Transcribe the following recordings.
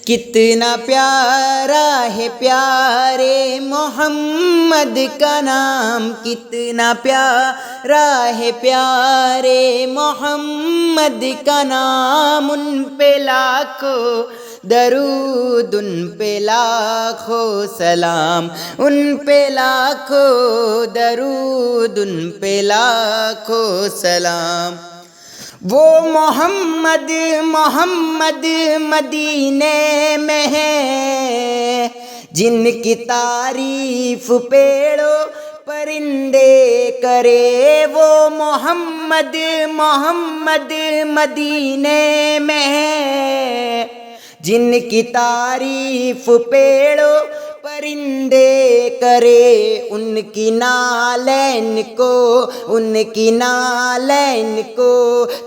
کتنا پیارا ہے پیارے محمد کا نام، کتنا پیارا ہے پیارے محمد کا نام، ان پہ لاکھوں درود، ان پہ لاکھوں سلام، ان پہ لاکھوں درود، ان پہ لاکھوں سلام۔ وہ محمد مدینے میں ہے، جن کی تعریف پیڑوں پرندے کرے۔ وہ محمد مدینے میں ہے، جن کی تعریف پیڑوں پرندے کرے۔ ان کی نالین کو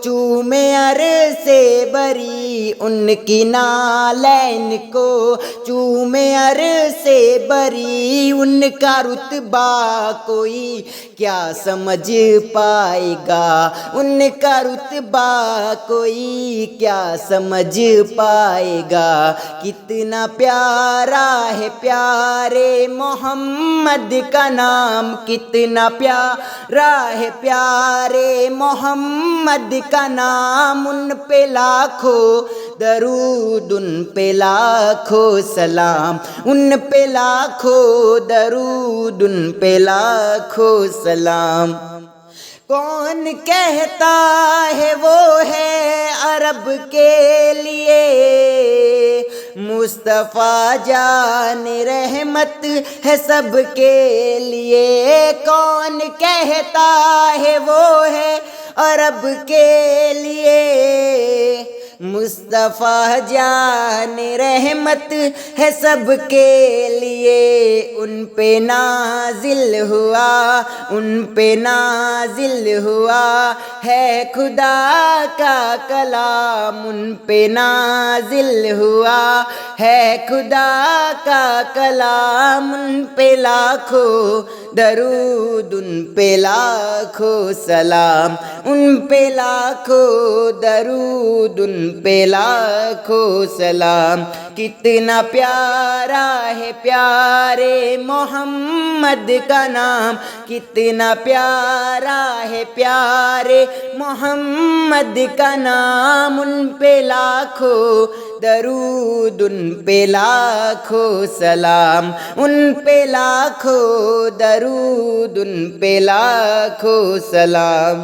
چومے عرش بری، ان کی نالین کو چومے عرش بری۔ ان کا رتبہ کوئی کیا سمجھ پائے گا، ان کا رتبہ کوئی کیا سمجھ پائے گا۔ کتنا پیارا ہے پیارے محمد کا نام، کتنا پیارا ہے پیارے محمد کا نام، ان پہ لاکھوں درود، ان پہ لاکھوں سلام، ان پہ لاکھوں درود، ان پہ لاکھوں سلام۔ کون کہتا ہے وہ ہے عرب کے لیے، مصطفیٰ جان رحمت ہے سب کے لیے۔ کون کہتا ہے وہ ہے عرب کے لیے، مصطفیٰ جان رحمت ہے سب کے لیے۔ ان پہ نازل ہوا، ان پہ نازل ہوا ہے خدا کا کلام، ان پہ نازل ہوا ہے خدا کا کلام۔ ان پہ لاکھوں درود، ان پہ لاکھوں سلام، ان پہ لاکھوں درود، ان پہ لاکھوں سلام۔ کتنا پیارا ہے پیارے محمد کا نام، کتنا پیارا ہے پیارے محمد کا نام، ان پہ لاکھوں درود، ان پہ لاکھوں سلام، ان پہ لاکھوں درود، ان پہ لاکھوں سلام۔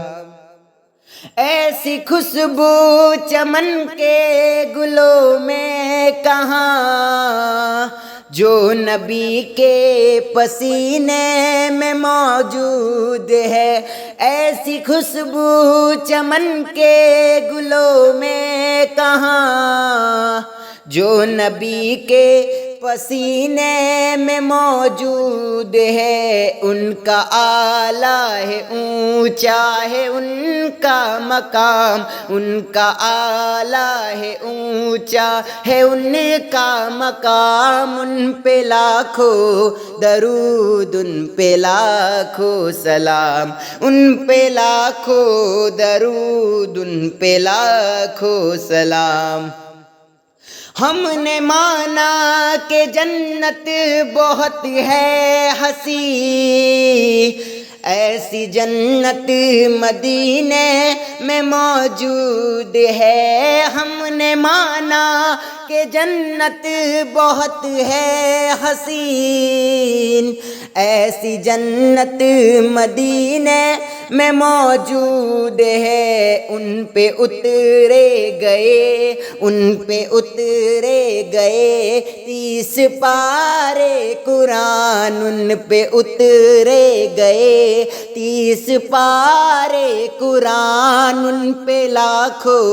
ایسی خوشبو چمن کے گلوں میں کہاں، جو نبی کے پسینے میں موجود ہے۔ ایسی خوشبو چمن کے گلوں میں کہاں، جو نبی کے پسینے میں موجود ہے۔ ان کا اعلیٰ ہے اونچا ہے ان کا مقام، ان کا اعلیٰ ہے اونچا ہے ان کا مقام۔ ان پہ لاکھوں درود، ان پہ لاکھوں سلام، ان پہ لاکھوں درود، ان پہ لاکھوں سلام۔ ہم نے مانا کہ جنت بہت ہے حسین، ایسی جنت مدینے میں موجود ہے۔ ہم نے مانا کہ جنت بہت ہے حسین، ایسی جنت مدینے میں موجود ہے۔ ان پہ اترے گئے، ان پہ اترے گئے 30 پارے قرآن، ان پہ اترے گئے 30 پارے قرآن۔ ان پہ لاکھوں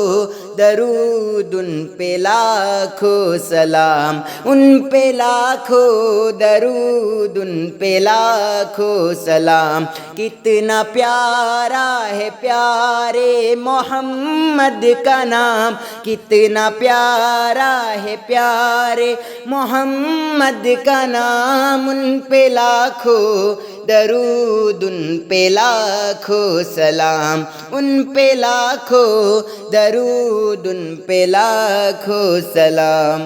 درود، ان پہ لاکھوں سلام، ان پہ لاکھوں درود، ان پہ لاکھوں سلام۔ کتنا پیارا ہے پیارے محمد کا نام، کتنا پیارا ہے پیارے محمد کا نام۔ ان پہ لاکھوں درود، ان پہ لاکھوں سلام، ان پہ لاکھوں درود، ان پہ لاکھوں سلام۔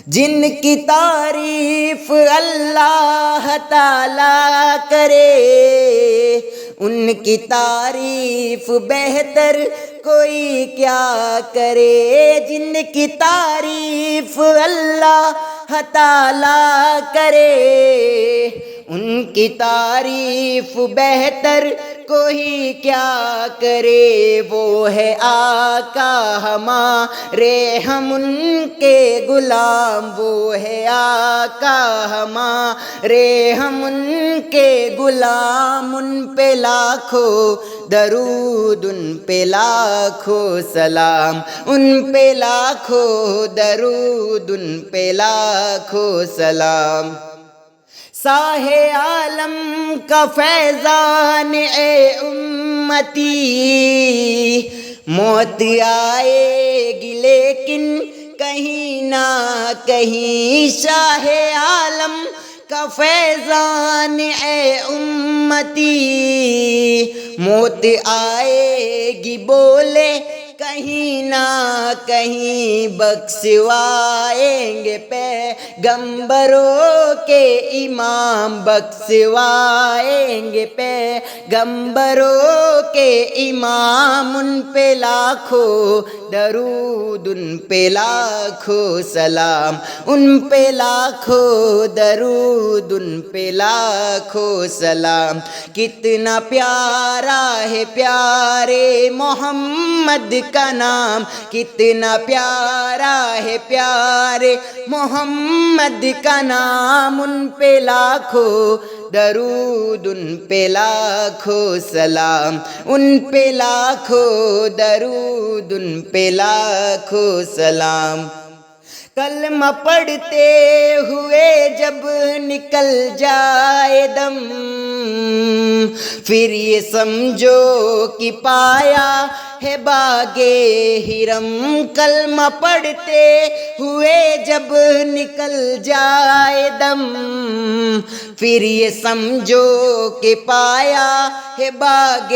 جن کی تعریف اللہ تعالیٰ کرے، ان کی تعریف بہتر کوئی کیا کرے، جن کی تعریف اللہ تعالیٰ کرے، ان کی تعریف بہتر کوئی کیا کرے، وہ ہے آقا ہمارے ہم ان کے غلام، وہ ہے آقا ہمارے ہم ان کے غلام، ان پہ لاکھوں درود، ان پہ لاکھوں سلام، ان پہ لاکھوں درود، ان پہ لاکھوں سلام۔ ساحِ عالم کا فیضان اے امتی، موت آئے گی لیکن کہیں نہ کہیں، شاہ عالم کا فیضان اے امتی، موت آئے گی بولے کہیں نہ کہیں، بخشوائیں گے پیغمبروں کے امام، بخشوائیں گے پیغمبروں کے امام، ان پہ لاکھوں درود، ان پہ لاکھوں سلام، ان پہ لاکھوں درود، ان پہ لاکھوں سلام۔ کتنا پیارا ہے پیارے محمد کا نام، کتنا پیارا ہے پیارے محمد کا نام، ان پہ لاکھوں درود، ان پہ لاکھوں سلام، ان پہ لاکھوں درود، ان پہ لاکھوں سلام۔ کلمہ پڑھتے ہوئے جب نکل جائے دم، پھر یہ سمجھو کہ پایا ہے باغِ حرم، کلمہ پڑھتے ہوئے جب نکل جائے دم، پھر یہ سمجھو کہ پایا ہے باغِ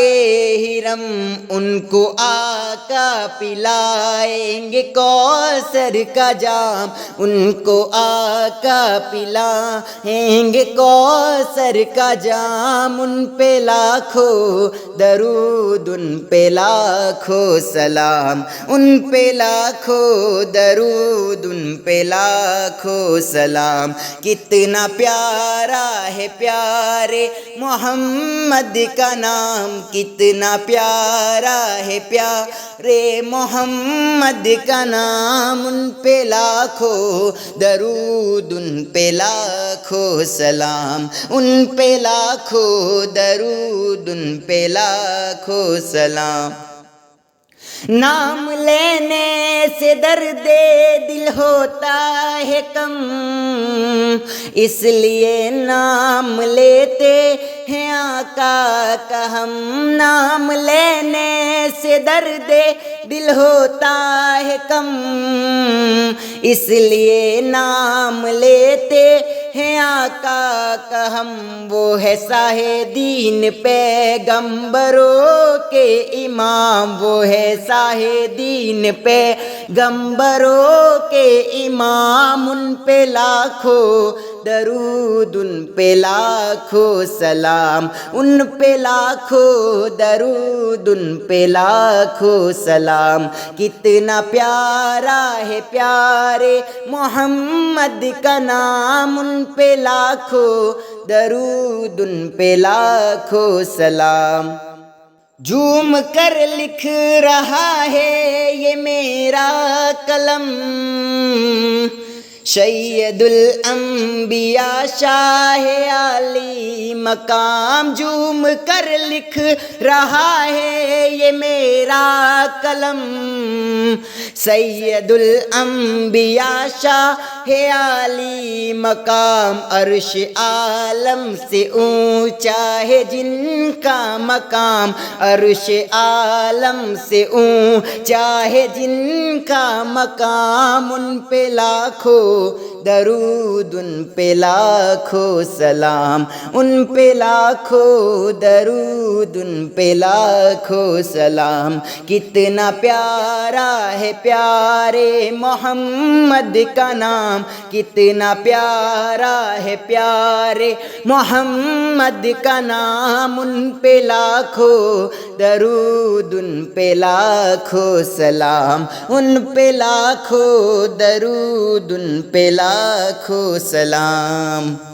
حرم، ان کو آقا پلائیں گے کوثر کا جام، ان کو آقا پلائیں گے کوثر کا جام، ان پہ لاکھوں درود، ان پہ لاکھوں سلام، ان پہ لاکھوں درود، ان پہ لاکھوں سلام۔ کتنا پیارا ہے پیارے محمد کا نام، کتنا پیارا ہے پیارے محمد کا نام، ان پہ لاکھوں درود، ان پہ لاکھوں سلام، ان پہ لاکھوں درود، ان پہ لاکھوں سلام۔ نام لینے سے درد دل ہوتا ہے کم، اس لیے نام لیتے ہیں آقا کا ہم، نام لینے سے درد دل ہوتا ہے کم، اس لیے نام لیتے ہیں آقا کا ہم، وہ ہے شاہ دین پیغمبروں کے امام، وہ ہے شاہ دین پیغمبروں کے امام، ان پہ لاکھوں درود، ان پہ لاکھوں سلام، ان پہ لاکھوں درود، ان پہ لاکھوں سلام۔ کتنا پیارا ہے پیارے محمد کا نام، ان پہ لاکھوں درود، ان پہ لاکھوں سلام۔ جھوم کر لکھ رہا ہے یہ میرا قلم، سید الانبیاء شاہ عالی مقام، جھوم کر لکھ رہا ہے یہ میرا قلم، سید الانبیاء شاہ عالی مقام، عرش عالم سے اونچا ہے جن کا مقام، عرش عالم سے اونچا ہے جن کا مقام، ان پہ لاکھوں درود ان پہ لاکھوں سلام، ان پہ لاکھوں درود، ان پہ لاکھوں سلام۔ کتنا پیارا ہے پیارے محمد کا نام، کتنا پیارا ہے پیارے محمد کا نام، ان پہ لاکھوں درود، ان پہ لاکھوں سلام، ان پہ لاکھوں درود، ان پہ لاکھوں سلام۔